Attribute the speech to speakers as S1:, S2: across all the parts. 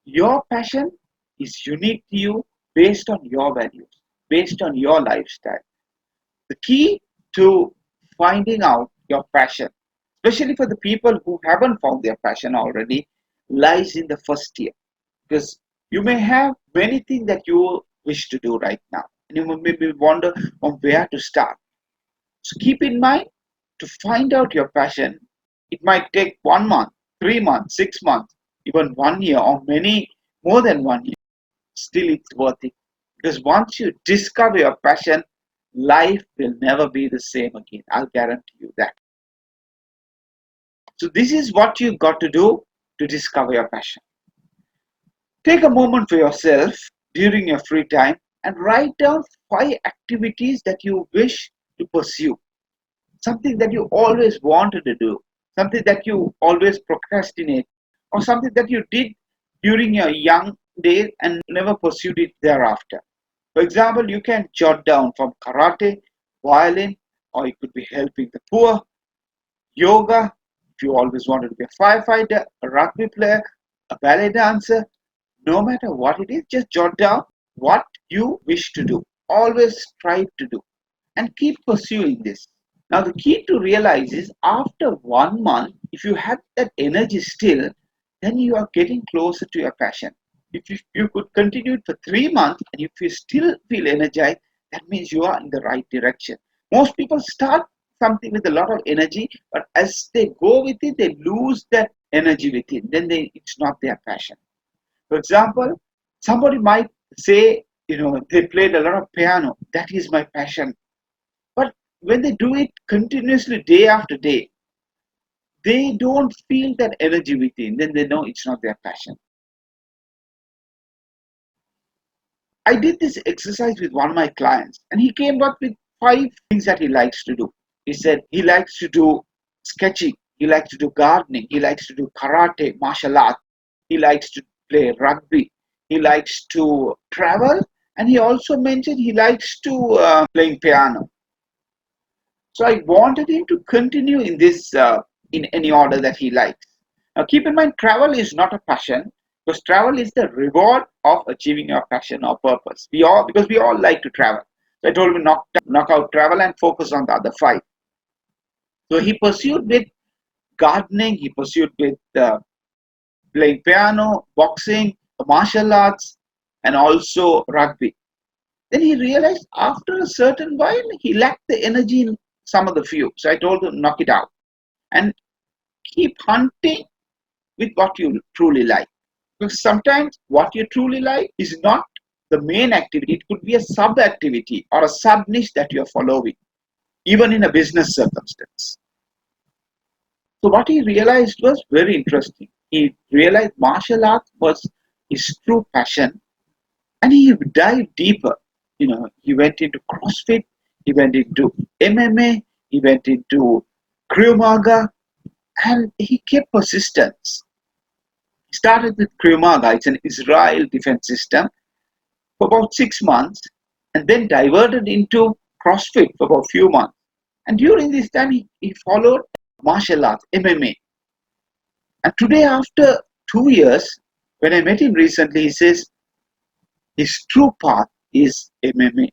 S1: Your passion is unique to you based on your values, based on your lifestyle. The key to finding out your passion, especially for the people who haven't found their passion already, lies in the first year. Because you may have many things that you wish to do right now, and you may maybe wonder on where to start. So keep in mind, to find out your passion, it might take 1 month, 3 months, 6 months, even 1 year, or many more than 1 year. Still, it's worth it. Because once you discover your passion, life will never be the same again. I'll guarantee you that. So, this is what you got to do to discover your passion. Take a moment for yourself during your free time and write down 5 activities that you wish to pursue. Something that you always wanted to do, something that you always procrastinate, or something that you did during your young days and never pursued it thereafter. For example, you can jot down from karate, violin, or it could be helping the poor, yoga, if you always wanted to be a firefighter, a rugby player, a ballet dancer, no matter what it is, just jot down what you wish to do. Always strive to do and keep pursuing this. Now, the key to realize is after 1 month, if you have that energy still, then you are getting closer to your passion. If you could continue it for 3 months and if you still feel energized, that means you are in the right direction. Most people start something with a lot of energy, but as they go with it, they lose that energy with it. Then it's not their passion. For example, somebody might say, they played a lot of piano. That is my passion. But when they do it continuously day after day, they don't feel that energy within. Then they know it's not their passion. I did this exercise with one of my clients, and he came up with 5 things that he likes to do. He said he likes to do sketching, he likes to do gardening, he likes to do karate, martial arts, he likes to play rugby, he likes to travel, and he also mentioned he likes to playing piano. So I wanted him to continue in this in any order that he likes. Now keep in mind, travel is not a passion because travel is the reward of achieving your passion or purpose. Because we all like to travel. So I told him knock out travel and focus on the other 5. So he pursued with gardening, he pursued with playing piano, boxing, martial arts, and also rugby. Then he realized after a certain while he lacked the energy in some of the few. So I told him knock it out and keep hunting with what you truly like. Because sometimes what you truly like is not the main activity, it could be a sub activity or a sub niche that you're following, even in a business circumstance. So what he realized was very interesting. He realized martial arts was his true passion and he dived deeper. He went into CrossFit, he went into MMA, he went into Krav Maga, and he kept persistence. He started with Krav Maga, it's an Israel defense system, for about 6 months, and then diverted into CrossFit for about few months. And during this time, he followed martial arts, MMA. And today, after 2 years, when I met him recently, he says his true path is MMA.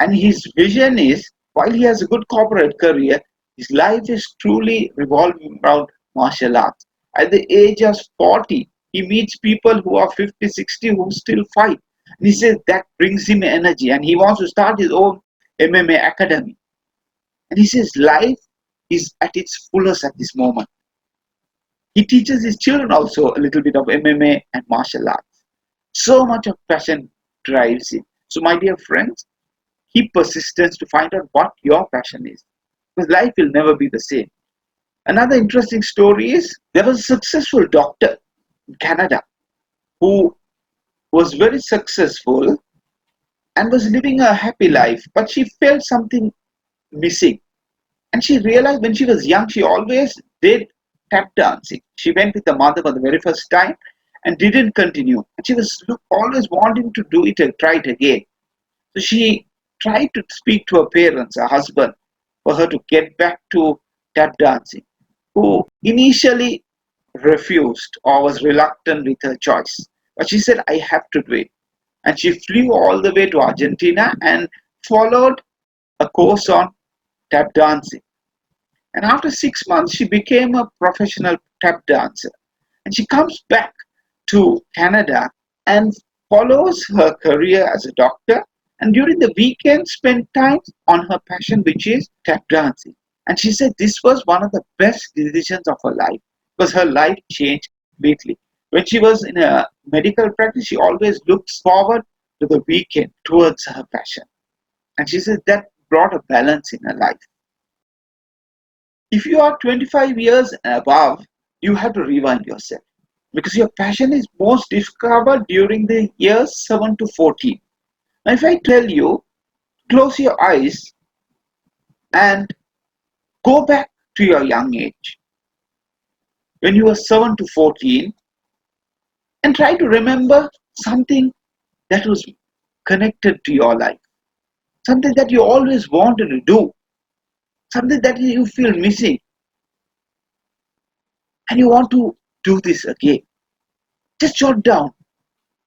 S1: And his vision is, while he has a good corporate career, his life is truly revolving around martial arts. At the age of 40, he meets people who are 50, 60 who still fight. And he says that brings him energy and he wants to start his own MMA academy. And he says life is at its fullest at this moment. He teaches his children also a little bit of MMA and martial arts. So much of passion drives him. So my dear friends, keep persistence to find out what your passion is. Because life will never be the same. Another interesting story is there was a successful doctor in Canada who was very successful and was living a happy life, but she felt something missing. And she realized when she was young, she always did tap dancing. She went with the mother for the very first time and didn't continue. And she was always wanting to do it and try it again. So she tried to speak to her parents, her husband, for her to get back to tap dancing, who initially refused or was reluctant with her choice. But she said, I have to do it. And she flew all the way to Argentina and followed a course on tap dancing. And after 6 months, she became a professional tap dancer. And she comes back to Canada and follows her career as a doctor. And during the weekend, spent time on her passion, which is tap dancing. And she said this was one of the best decisions of her life because her life changed completely. When she was in a medical practice, she always looks forward to the weekend towards her passion. And she said that brought a balance in her life. If you are 25 years and above, you have to rewind yourself because your passion is most discovered during the years 7 to 14. Now, if I tell you, close your eyes and go back to your young age, when you were 7 to 14, and try to remember something that was connected to your life, something that you always wanted to do, something that you feel missing, and you want to do this again. Just jot down.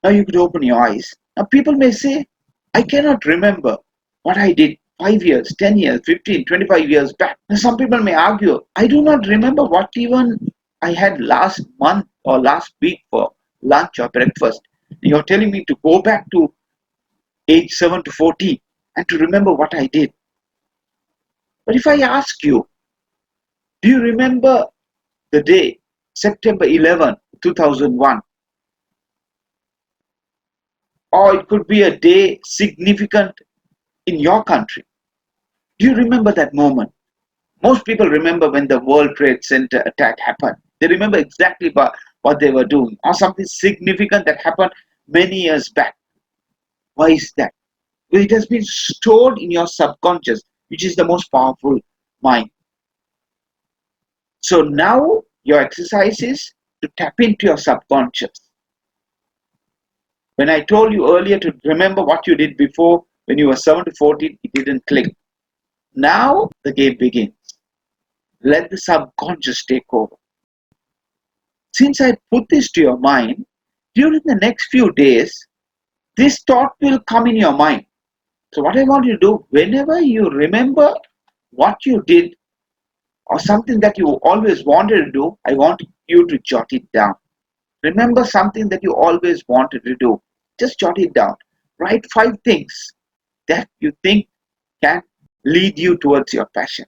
S1: Now you could open your eyes. Now people may say, I cannot remember what I did 5 years, 10 years, 15, 25 years back. Now some people may argue, I do not remember what even I had last month or last week for lunch or breakfast. You're telling me to go back to age 7 to 14 and to remember what I did. But if I ask you, do you remember the day, September 11, 2001? Or it could be a day significant in your country. Do you remember that moment? Most people remember when the World Trade Center attack happened. They remember exactly what they were doing or something significant that happened many years back. Why is that? Well, it has been stored in your subconscious, which is the most powerful mind. So now your exercise is to tap into your subconscious. When I told you earlier to remember what you did before when you were 7 to 14, it didn't click. Now the game begins. Let the subconscious take over. Since I put this to your mind, during the next few days, this thought will come in your mind. So what I want you to do, whenever you remember what you did or something that you always wanted to do, I want you to jot it down. Remember something that you always wanted to do. Just jot it down. Write 5 things that you think can lead you towards your passion.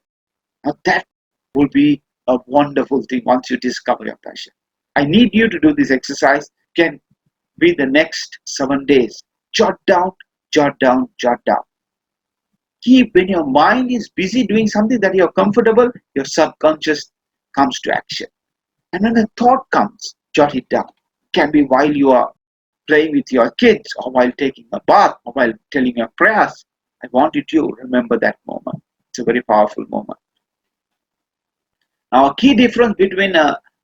S1: Now that will be a wonderful thing once you discover your passion. I need you to do this exercise. Can be the next 7 days. Jot down, jot down, jot down. Keep when your mind is busy doing something that you're comfortable, your subconscious comes to action. And when a thought comes, jot it down. It can be while you are playing with your kids or while taking a bath or while telling your prayers. I want you to remember that moment. It's a very powerful moment. Now, a key difference between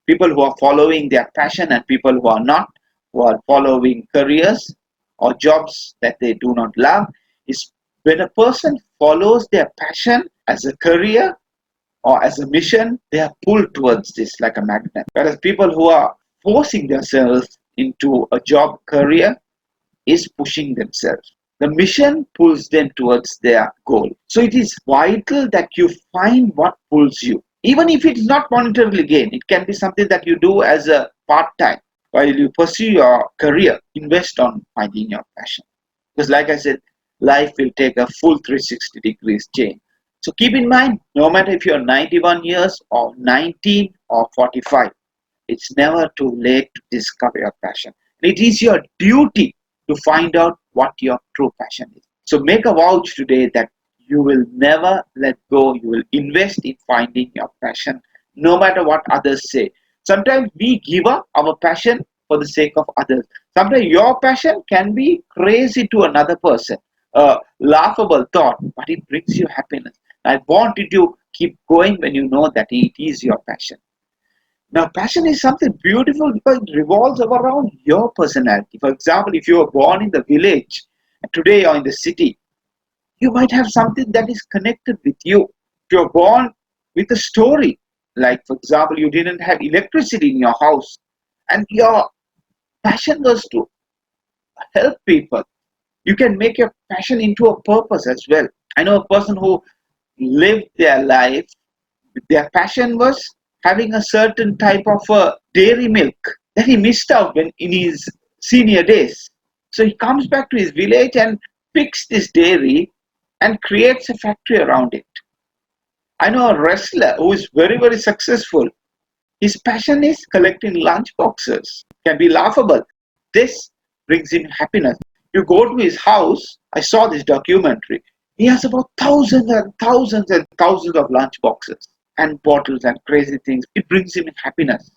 S1: people who are following their passion and people who are not, who are following careers or jobs that they do not love, is when a person follows their passion as a career or as a mission, they are pulled towards this like a magnet. Whereas people who are forcing themselves into a job career is pushing themselves. The mission pulls them towards their goal. So it is vital that you find what pulls you. Even if it is not monetarily gain, it can be something that you do as a part-time while you pursue your career. Invest on finding your passion. Because like I said, life will take a full 360 degrees change. So keep in mind, no matter if you're 91 years or 19 or 45, it's never too late to discover your passion. It is your duty to find out what your true passion is. So make a vow today that you will never let go. You will invest in finding your passion, no matter what others say. Sometimes we give up our passion for the sake of others. Sometimes your passion can be crazy to another person, a laughable thought, but it brings you happiness. I want you to keep going when you know that it is your passion. Now, passion is something beautiful because it revolves around your personality. For example, if you were born in the village and today you're in the city, you might have something that is connected with you. If you're born with a story, Like, for example, you didn't have electricity in your house, and your passion was to help people. You can make your passion into a purpose as well. I know a person who lived their life, their passion was having a certain type of dairy milk that he missed out when in his senior days. So he comes back to his village and picks this dairy and creates a factory around it. I know a wrestler who is very, very successful. His passion is collecting lunch boxes. Can be laughable. This brings him happiness. You go to his house, I saw this documentary. He has about thousands and thousands and thousands of lunch boxes and bottles and crazy things. It brings him happiness.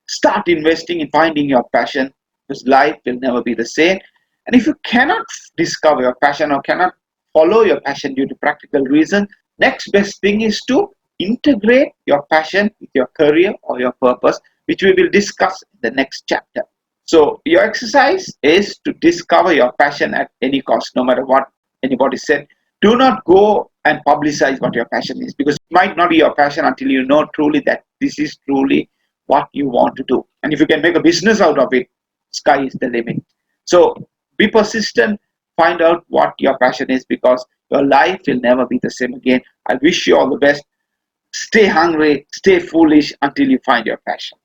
S1: Start investing in finding your passion because life will never be the same. And if you cannot discover your passion or cannot follow your passion due to practical reason, next best thing is to integrate your passion with your career or your purpose, which we will discuss in the next chapter. So your exercise is to discover your passion at any cost, no matter what anybody said. Do not go and publicize what your passion is because it might not be your passion until you know truly that this is truly what you want to do. And if you can make a business out of it, sky is the limit. So be persistent, find out what your passion is because your life will never be the same again. I wish you all the best. Stay hungry, stay foolish until you find your passion.